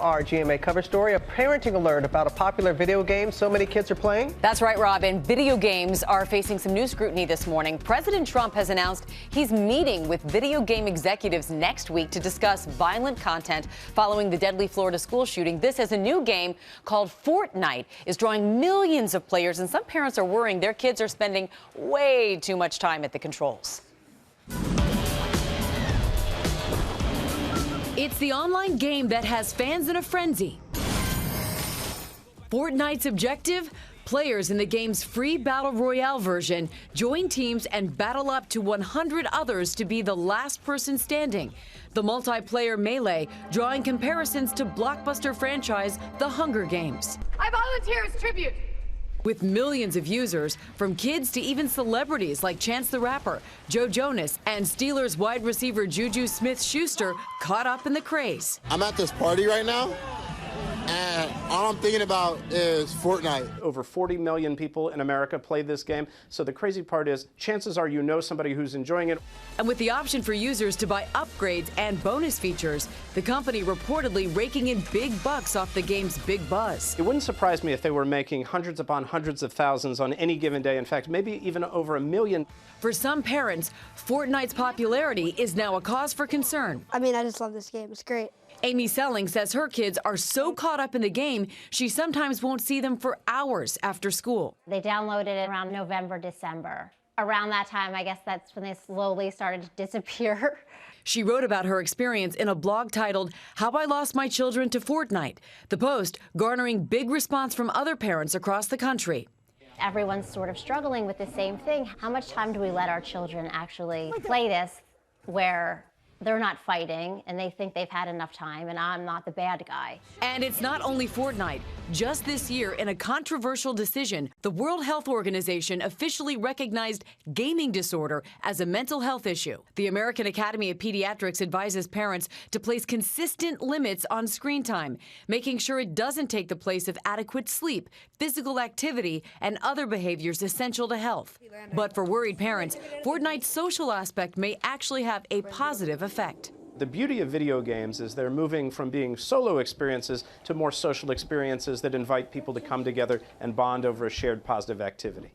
our GMA cover story, a parenting alert about a popular video game so many kids are playing. That's right, Robin. Video games are facing some new scrutiny this morning. President Trump has announced he's meeting with video game executives next week to discuss violent content following the deadly Florida school shooting. This as a new game called Fortnite is drawing millions of players, and some parents are worrying their kids are spending way too much time at the controls. It's the online game that has fans in a frenzy. Fortnite's objective? Players in the game's free Battle Royale version join teams and battle up to 100 others to be the last person standing. The multiplayer melee drawing comparisons to blockbuster franchise The Hunger Games. I volunteer as tribute. With millions of users, from kids to even celebrities like Chance the Rapper, Joe Jonas, and Steelers wide receiver Juju Smith-Schuster caught up in the craze. I'm at this party right now, and all I'm thinking about is Fortnite. Over 40 million people in America play this game, so the crazy part is chances are you know somebody who's enjoying it. And with the option for users to buy upgrades and bonus features, the company reportedly raking in big bucks off the game's big buzz. It wouldn't surprise me if they were making hundreds upon hundreds of thousands on any given day. In fact, maybe even over 1 million. For some parents, Fortnite's popularity is now a cause for concern. I mean, I just love this game. It's great. Amy Selling says her kids are so caught up in the game, she sometimes won't see them for hours after school. They downloaded it around November, December. Around that time, I guess that's when they slowly started to disappear. She wrote about her experience in a blog titled, How I Lost My Children to Fortnite. The post garnering big response from other parents across the country. Everyone's sort of struggling with the same thing. How much time do we let our children actually play this where they're not fighting and they think they've had enough time and I'm not the bad guy? And it's not only Fortnite. Just this year, in a controversial decision, the World Health Organization officially recognized gaming disorder as a mental health issue. The American Academy of Pediatrics advises parents to place consistent limits on screen time, making sure it doesn't take the place of adequate sleep, physical activity, and other behaviors essential to health. But for worried parents, Fortnite's social aspect may actually have a positive effect. The beauty of video games is they're moving from being solo experiences to more social experiences that invite people to come together and bond over a shared positive activity.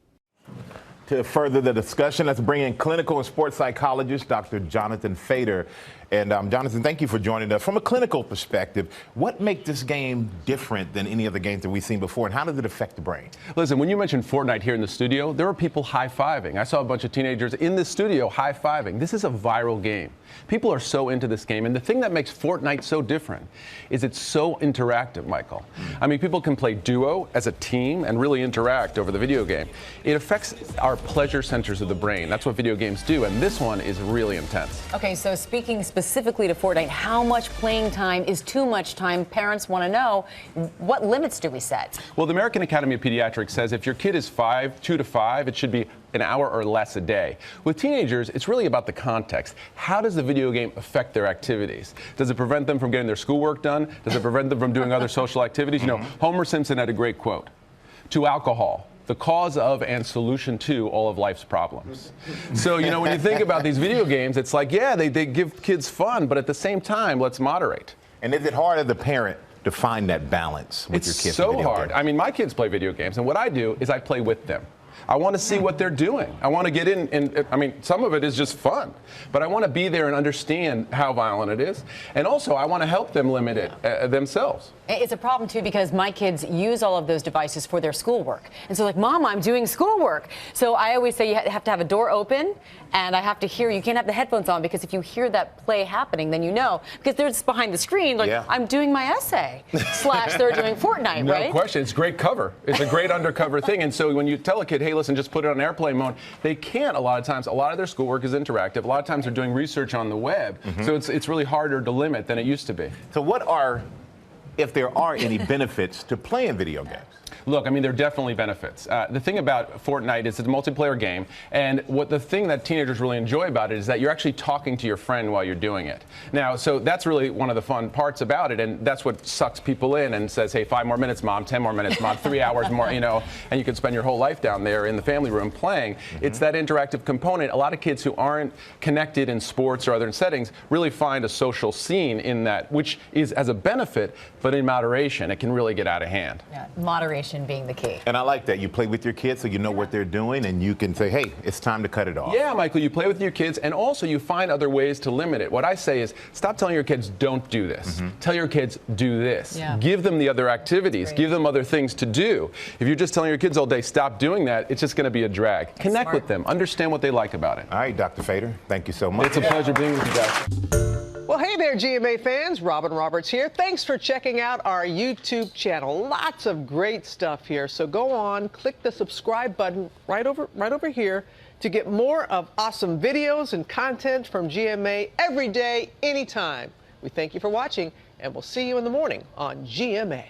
To further the discussion, let's bring in clinical and sports psychologist Dr. Jonathan Fader. And Jonathan, thank you for joining us. From a clinical perspective, what makes this game different than any other games that we've seen before, and how does it affect the brain? Listen, when you mentioned Fortnite here in the studio, there were people high-fiving. I saw a bunch of teenagers in the studio high-fiving. This is a viral game. People are so into this game, and the thing that makes Fortnite so different is it's so interactive, Michael. I mean, people can play duo as a team and really interact over the video game. It affects our pleasure centers of the brain. That's what video games do, and this one is really intense. Okay, so speaking specifically to Fortnite, how much playing time is too much time? Parents want to know, what limits do we set? Well, the American Academy of Pediatrics says if your kid is 2 to 5, it should be an hour or less a day. With teenagers, it's really about the context. How does the video game affect their activities? Does it prevent them from getting their schoolwork done? Does it prevent them from doing other social activities? You know, Homer Simpson had a great quote. To alcohol, the cause of and solution to all of life's problems. So, you know, when you think about these video games, it's like, yeah, they give kids fun, but at the same time, let's moderate. And is it hard as a parent to find that balance with your kids? It's so hard. I mean, my kids play video games, and what I do is I play with them. I want to see what they're doing. I want to get in, and I mean, some of it is just fun, but I want to be there and understand how violent it is. And also, I want to help them limit it themselves. It's a problem, too, because my kids use all of those devices for their schoolwork. And so, like, Mom, I'm doing schoolwork. So I always say you have to have a door open, and I have to hear, you can't have the headphones on, because if you hear that play happening, then you know. Because they're just behind the screen, like, I'm doing my essay, / they're doing Fortnite, right? No question. It's great cover. It's a great undercover thing. And so when you tell a kid, hey, listen, just put it on airplane mode, they can't a lot of times. A lot of their schoolwork is interactive. A lot of times they're doing research on the web. So it's really harder to limit than it used to be. So what are, if there are any benefits to playing video games? Look, I mean, there are definitely benefits. The thing about Fortnite is it's a multiplayer game, and the thing that teenagers really enjoy about it is that you're actually talking to your friend while you're doing it. Now, so that's really one of the fun parts about it, and that's what sucks people in and says, hey, 5 more minutes, Mom, 10 more minutes, Mom, 3 hours more, you know, and you can spend your whole life down there in the family room playing. It's that interactive component. A lot of kids who aren't connected in sports or other settings really find a social scene in that, which is as a benefit, but but in moderation, it can really get out of hand. Yeah, moderation being the key. And I like that. You play with your kids so you know what they're doing, and you can say, hey, it's time to cut it off. Yeah, Michael, you play with your kids, and also you find other ways to limit it. What I say is, stop telling your kids, don't do this. Tell your kids, do this. Yeah. Give them the other activities. Give them other things to do. If you're just telling your kids all day, stop doing that, it's just going to be a drag. Connect smart. with them. Understand what they like about it. All right, Dr. Fader, thank you so much. It's a pleasure being with you guys. Well, hey there, GMA fans. Robin Roberts here. Thanks for checking out our YouTube channel. Lots of great stuff here. So go on, click the subscribe button right over here to get more of awesome videos and content from GMA every day, anytime. We thank you for watching, and we'll see you in the morning on GMA.